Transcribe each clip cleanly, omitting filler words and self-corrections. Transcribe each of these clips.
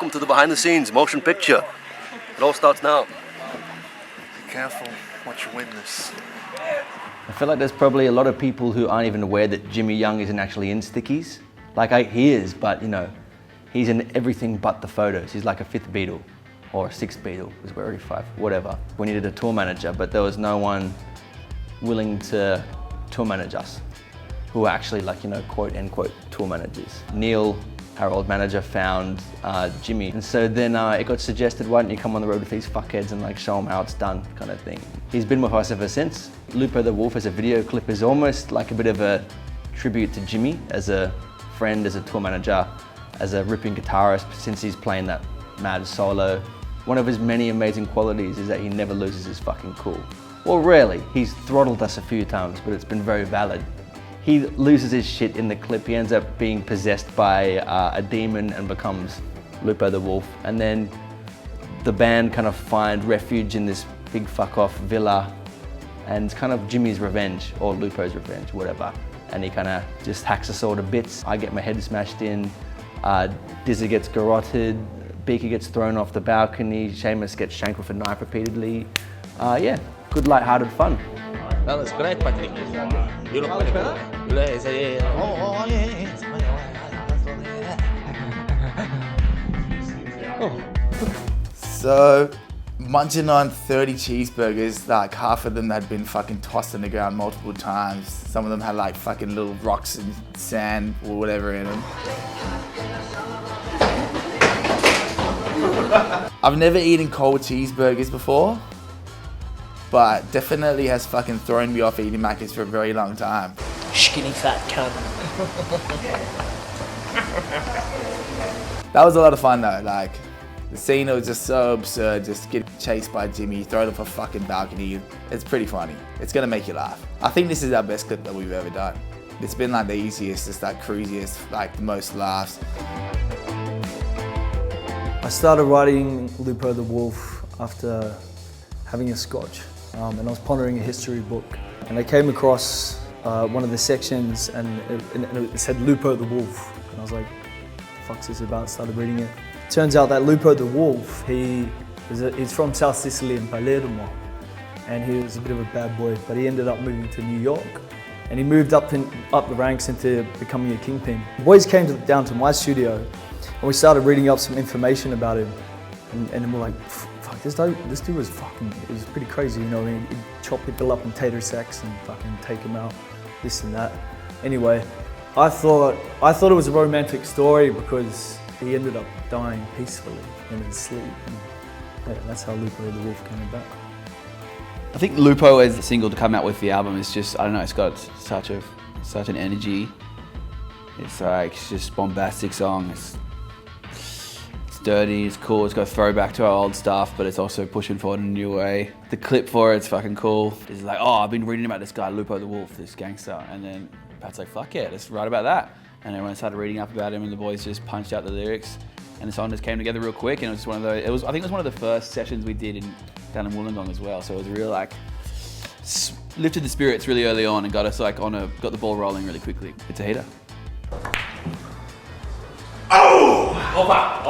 welcome to the behind the scenes motion picture. It all starts now. Be careful what you witness. I feel like there's probably a lot of people who aren't even aware that Jimmy Young isn't actually in Stickies. Like he is, but you know, he's in everything but the photos. He's like a fifth Beatle or a sixth Beatle, because we're already five, whatever. We needed a tour manager, but there was no one willing to tour manage us, who were actually like, you know, quote unquote tour managers. Neil, our old manager, found Jimmy. And so then it got suggested, why don't you come on the road with these fuckheads and like show them how it's done, kind of thing. He's been with us ever since. Lupo the Wolf as a video clip is almost like a bit of a tribute to Jimmy as a friend, as a tour manager, as a ripping guitarist, since he's playing that mad solo. One of his many amazing qualities is that he never loses his fucking cool. Well, rarely. He's throttled us a few times, but it's been very valid. He loses his shit in the clip. He ends up being possessed by a demon and becomes Lupo the Wolf. And then the band kind of find refuge in this big fuck off villa, and it's kind of Jimmy's revenge, or Lupo's revenge, whatever. And he kind of just hacks us all to bits. I get my head smashed in, Dizzy gets garroted, Beaker gets thrown off the balcony, Seamus gets shanked with a knife repeatedly. Yeah, good light-hearted fun. That was great, Patrick. You look pretty good. So, munching on 30 cheeseburgers, like half of them had been fucking tossed on the ground multiple times. Some of them had like fucking little rocks and sand or whatever in them. I've never eaten cold cheeseburgers before, but definitely has fucking thrown me off eating Macca's for a very long time. Skinny fat cunt. That was a lot of fun though, like, the scene was just so absurd, just getting chased by Jimmy, thrown off a fucking balcony. It's pretty funny. It's gonna make you laugh. I think this is our best clip that we've ever done. It's been like the easiest, it's like cruisiest, like the most laughs. I started writing Lupo the Wolf after having a scotch, and I was pondering a history book, and I came across one of the sections, and it said Lupo the Wolf, and I was like, "What the fuck's this about?" Started reading it. Turns out that Lupo the Wolf, he's from South Sicily in Palermo, and he was a bit of a bad boy, but he ended up moving to New York, and he moved up the ranks into becoming a kingpin. The boys came down to my studio, and we started reading up some information about him, and we're like, fuck, this dude was fucking, it was pretty crazy, you know what I mean? He'd chop people up in tater sacks and fucking take them out, this and that. Anyway, I thought it was a romantic story because he ended up dying peacefully in his sleep. And yeah, that's how Lupo the Wolf came about. I think Lupo as the single to come out with the album is just, I don't know, it's got such an energy. It's like, it's just a bombastic song. It's dirty, it's cool, it's got a throwback to our old stuff, but it's also pushing forward in a new way. The clip for it's fucking cool. It's like, oh, I've been reading about this guy, Lupo the Wolf, this gangster. And then Pat's like, fuck yeah, let's write about that. And everyone started reading up about him, and the boys just punched out the lyrics, and the song just came together real quick. And it was just one of those. I think it was one of the first sessions we did down in Wollongong as well. So it was real like lifted the spirits really early on and got us like got the ball rolling really quickly. It's a heater. Oh! Opa!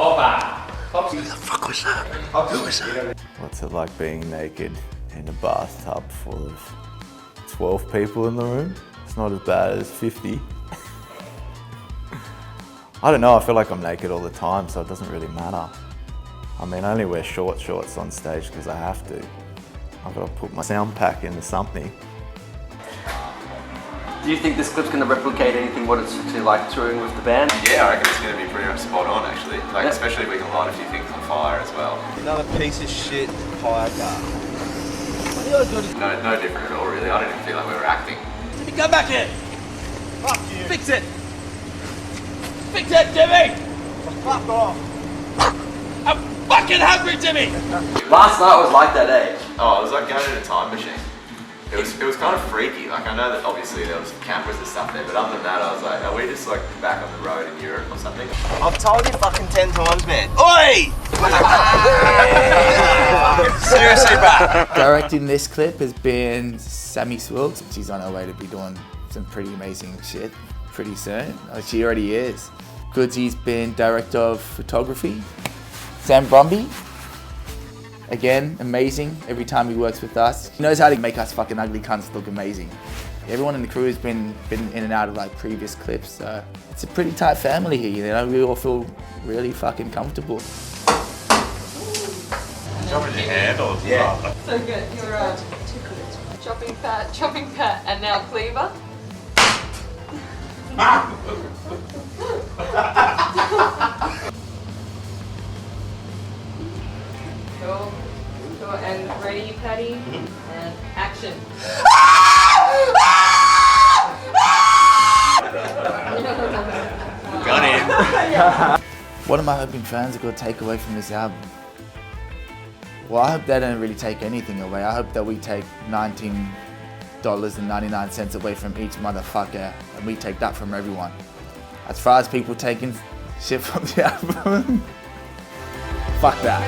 What the fuck was that? Who was that? What's it like being naked in a bathtub full of 12 people in the room? It's not as bad as 50. I don't know, I feel like I'm naked all the time, so it doesn't really matter. I mean, I only wear shorts on stage because I have to. I've got to put my sound pack into something. Do you think this clip's going to replicate anything what it's actually like touring with the band? Yeah, I reckon it's going to be pretty much spot on actually. Like, yeah. Especially if we can light a few things on fire as well. Another piece of shit fire car. No different at all really. I didn't even feel like we were acting. Jimmy, come back here! Fuck you! Fix it! Fix it, Jimmy! Fuck off! I'm fucking hungry, Jimmy! Last night was like that, eh? Oh, it was like going in a time machine. It was kind of freaky. Like, I know that obviously there was cameras and stuff there, but other than that, I was like, are we just like back on the road in Europe or something? I've told you fucking 10 times, man. Oi! Seriously, bro. Directing this clip has been Sammy Swilks. She's on her way to be doing some pretty amazing shit pretty soon. She already is. Goodsy's been director of photography. Sam Brumby, again, amazing every time he works with us. He knows how to make us fucking ugly cunts look amazing. Everyone in the crew has been in and out of like previous clips, so it's a pretty tight family here, you know, we all feel really fucking comfortable. Chopping your hand or Yeah. So good. You're chopping fat, and now cleaver. Cool. Cool. And ready, Patty? And action. got him. What am I hoping fans are going to take away from this album? Well, I hope they don't really take anything away. I hope that we take $19.99 away from each motherfucker, and we take that from everyone. As far as people taking shit from the album, fuck that.